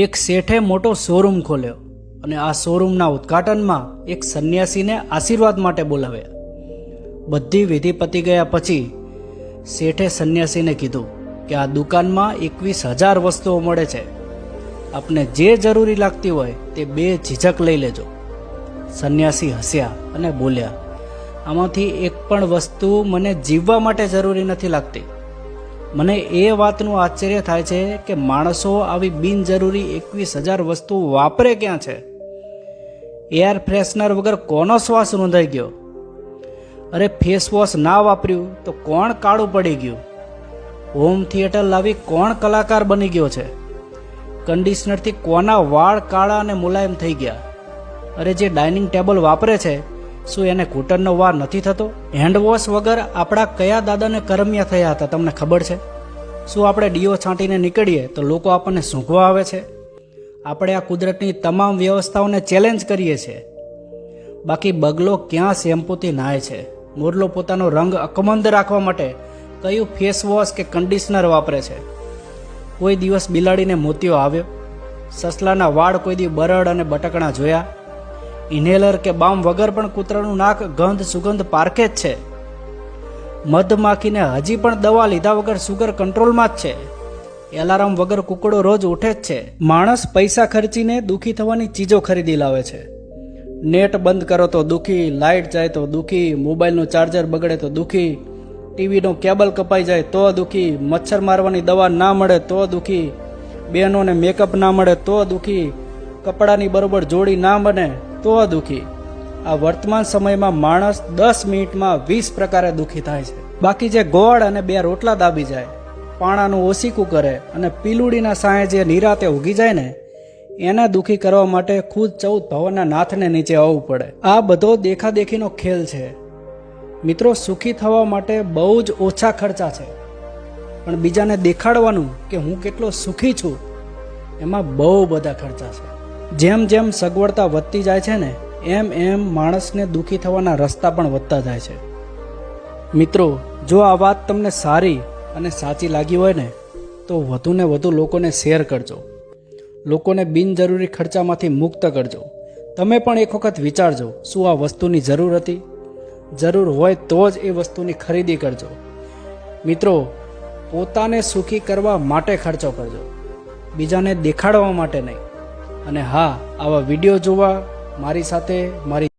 એક શેઠે મોટો શોરૂમ ખોલ્યો અને આ શોરૂમના ઉદ્ઘાટનમાં એક સંન્યાસીને આશીર્વાદ માટે બોલાવ્યા. બધી વિધિ પતી ગયા પછી શેઠે સંન્યાસીને કીધું કે આ દુકાનમાં 21,000 વસ્તુઓ મળે છે. આપને જે જરૂરી લાગતી હોય તે બે ઝીઝક લઈ લેજો. સંન્યાસી હસ્યા અને બોલ્યા, આમાંથી એક પણ વસ્તુ મને જીવવા માટે જરૂરી નથી લાગતી. મને એ વાતનું આશ્ચર્ય થાય છે કે માણસો આવી બિનજરૂરી 21,000 વસ્તુઓ વાપરે ક્યાં છે? એર ફ્રેશનર વગર કોનો શ્વાસ રૂંધાઈ ગયો? અરે ફેસ વોશ ના વાપર્યું તો કોણ કાળું પડી ગયું? હોમ થિયેટર લાવી કોણ કલાકાર બની ગયો છે? કન્ડિશનરથી કોના વાળ કાળા અને મુલાયમ થઈ ગયા? અરે જે ડાઇનિંગ ટેબલ વાપરે છે શું એને ઘૂંટણનો વાર નથી થતો? હેન્ડવોશ વગર આપણા કયા દાદાને કરમિયા થયા હતા તમને ખબર છે? શું આપણે ડીઓ છાંટીને નીકળીએ તો લોકો આપણને સૂંઘવા આવે છે? આપણે આ કુદરતની તમામ વ્યવસ્થાઓને ચેલેન્જ કરીએ છીએ. બાકી બગલો ક્યાં શેમ્પૂથી નાય છે? મોરલો પોતાનો રંગ અકબંધ રાખવા માટે કયું ફેસ વોશ કે કન્ડિશનર વાપરે છે? કોઈ દિવસ બિલાડીને મોતિયો આવ્યો? સસલાના વાળ કોઈ દી બરડ અને બટકણા જોયા? ઇન્હેલર કે બામ વગર પણ કૂતરાનું નાક ગંધ સુગંધ પારખે જ છે. મધમાખીને હજી પણ દવા લીધા વગર સુગર કંટ્રોલમાં જ છે. એલાર્મ વગર કુકડો રોજ ઉઠે જ છે. માણસ પૈસા ખર્ચીને દુઃખી થવાની ચીજો ખરીદી લાવે છે. નેટ બંધ કરો તો દુઃખી, લાઇટ જાય તો દુઃખી, મોબાઈલનું ચાર્જર બગડે તો દુઃખી, ટીવીનો કેબલ કપાઈ જાય તો દુઃખી, મચ્છર મારવાની દવા ના મળે તો દુઃખી, બહેનોને મેકઅપ ના મળે તો દુઃખી, કપડાની બરોબર જોડી ના બને તો દુઃખી. આ વર્તમાન સમયમાં માણસ 10 મિનિટમાં 20 પ્રકારે દુઃખી થાય છે. બાકી જે ગોળ અને 2 રોટલા દાબી જાય, પાણાનું ઓસીકું કરે અને પીલુડીના સાંયે જે નિરાતે ઉગી જાય ને એને દુઃખી કરવા માટે ખુદ 14 ભવનના નાથને નીચે આવવું પડે. આ બધો દેખાદેખીનો ખેલ છે મિત્રો. સુખી થવા માટે બહુ જ ઓછા ખર્ચા છે, પણ બીજાને દેખાડવાનું કે હું કેટલો સુખી છું એમાં બહુ બધા ખર્ચા છે. જેમ જેમ સગવડતા વધતી જાય છે ને એમ એમ માણસને દુઃખી થવાના રસ્તા પણ વધતા જાય છે. મિત્રો, જો આ વાત તમને સારી અને સાચી લાગી હોય ને તો વધુને વધુ લોકોને શેર કરજો. લોકોને બિનજરૂરી ખર્ચામાંથી મુક્ત કરજો. તમે પણ એક વખત વિચારજો, શું આ વસ્તુની જરૂર હતી? જરૂર હોય તો જ એ વસ્તુની ખરીદી કરજો. મિત્રો, પોતાને સુખી કરવા માટે ખર્ચો કરજો, બીજાને દેખાડવા માટે નહીં. અને હા, આવા વિડીયો જોવા મારી સાથે મારી